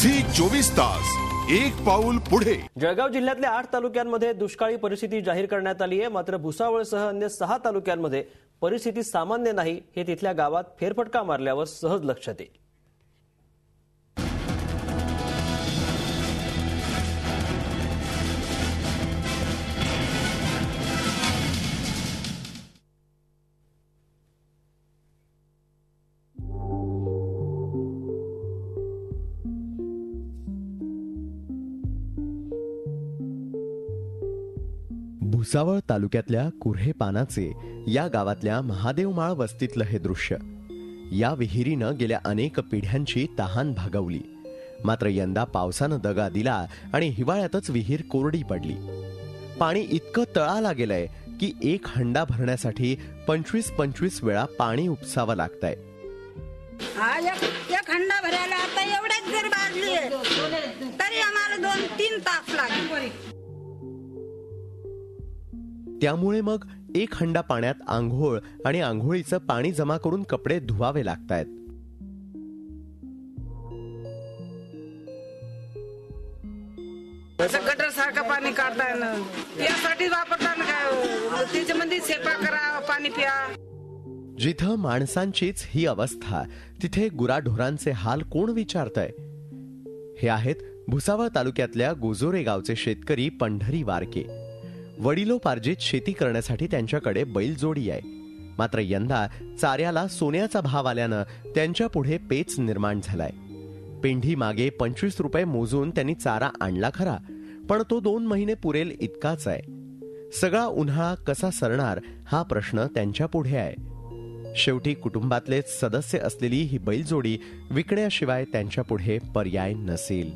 Zee 24 तास एक पाऊल पुढे। जळगाव जिल्ह्यातल्या 8 तालुक्यांमध्ये दुष्काळी परिस्थिती जाहीर करण्यात आली आहे। मात्र भुसावळसह अन्य 6 तालुक्यांमध्ये परिस्थिती सामान्य नाही हे तिथल्या गावात फेरफटका मारल्यावर सहज लक्षात येईल। भुसावळ तालुक्यातल्या कुर्हे पानाचे या गावातल्या महादेवमाळ वस्तीतलं हे दृश्य। या विहिरीनं गेल्या अनेक पिढ्यांची तहान भागवली। मात्र यंदा पावसानं दगा दिला आणि हिवाळ्यातच विहीर कोरडी पडली। पाणी इतकं तळाला गेलंय की एक हंडा भरण्यासाठी 25 वेळा पाणी उपसावं लागतंय। एक हंडा भरायला आता एवढ्याच जर बाजली तरी आम्हाला 2-3 तास लागले। त्यामुळे मग एक हंडा पाण्यात आंघोळ आणि आंघोळीचं पाणी जमा करून कपडे धुवावे लागतायत। असं गटर सारखं पाणी काढताय ना, यासाठी वापरताना काय त्याच्यामध्ये सेपा करा, पाणी प्या। जिथं माणसांचीच ही अवस्था तिथे गुराढोरांचे हाल कोण विचारतंय? हे आहेत भुसावळ तालुक्यातल्या गोजोरे गावचे शेतकरी पंढरी वारके। वडिलोपार्जित शेती करण्यासाठी त्यांच्याकडे बैलजोडी आहे। मात्र यंदा चाऱ्याला सोन्याचा भाव आल्यानं त्यांच्या पुढे पेच निर्माण झालाय। पेंढी मागे 25 रुपये मोजून त्यांनी चारा आणला खरा, पण तो 2 महिने पुरेल इतकाच आहे। सगळा उन्हाळा कसा सरणार हा प्रश्न त्यांच्या पुढे आहे। शेवटी कुटुंबातलेच सदस्य असलेली ही बैलजोडी विकण्याशिवाय त्यांच्या पुढे पर्याय नसेल।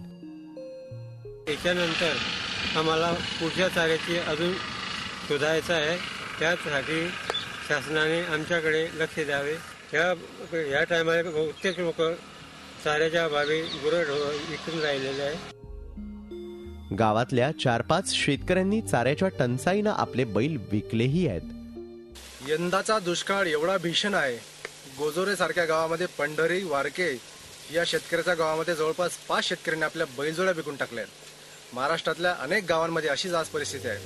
त्याच्यानंतर आम्हाला पुढच्या चाऱ्याची अजून शोधायचं आहे। त्यासाठी शासनाने आमच्याकडे लक्ष द्यावे। या टायमाला बहुतेक लोक चाऱ्याच्या अभावी गुरंढोरं विकून राहिलेले आहे। गावातल्या 4-5 शेतकऱ्यांनी चाऱ्याच्या टंचाईनं आपले बैल विकलेही आहेत। यंदाचा दुष्काळ एवढा भीषण आहे। गोजोरे सारख्या गावामध्ये पंढरी वारके या शेतकऱ्याच्या गावामध्ये जवळपास 5 शेतकऱ्यांनी आपल्या बैलजोड्या विकून टाकल्या। महाराष्ट्रातल्या अनेक गावांमध्ये अशीच आज परिस्थिती आहे।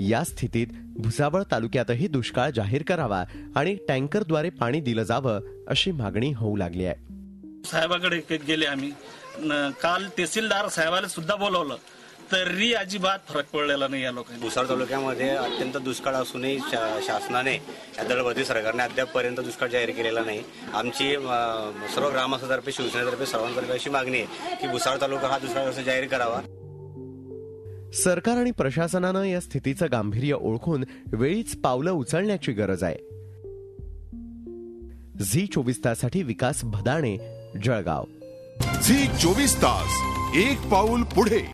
या स्थितीत भुसावळ तालुक्यातही दुष्काळ जाहीर करावा आणि टँकरद्वारे पाणी दिलं जावं अशी मागणी होऊ लागली आहे। साहेबाकडे गेले आम्ही, काल तहसीलदार साहेबाला सुद्धा बोलवलं तरी अजिबात फरक पडलेला नाही या लोकांना। भुसावळ तालुक्यामध्ये अत्यंत दुष्काळ असूनही शासनाने या दलबद्धी सरकारने अद्यापपर्यंत दुष्काळ जाहीर केलेला नाही। आमची सर्व ग्रामस्थांतर्फे शिवसेनेतर्फे सर्वांतर्फे अशी मागणी आहे की भुसावळ तालुका हा दुष्काळ जाहीर करावा। सरकार आणि प्रशासनानं या स्थितीचं गांभीर्य ओळखून वेळीच पावलं उचलण्याची गरज आहे। झी 24 ताससाठी विकास भदाणे, जळगाव। झी 24 तास एक पाऊल पुढे।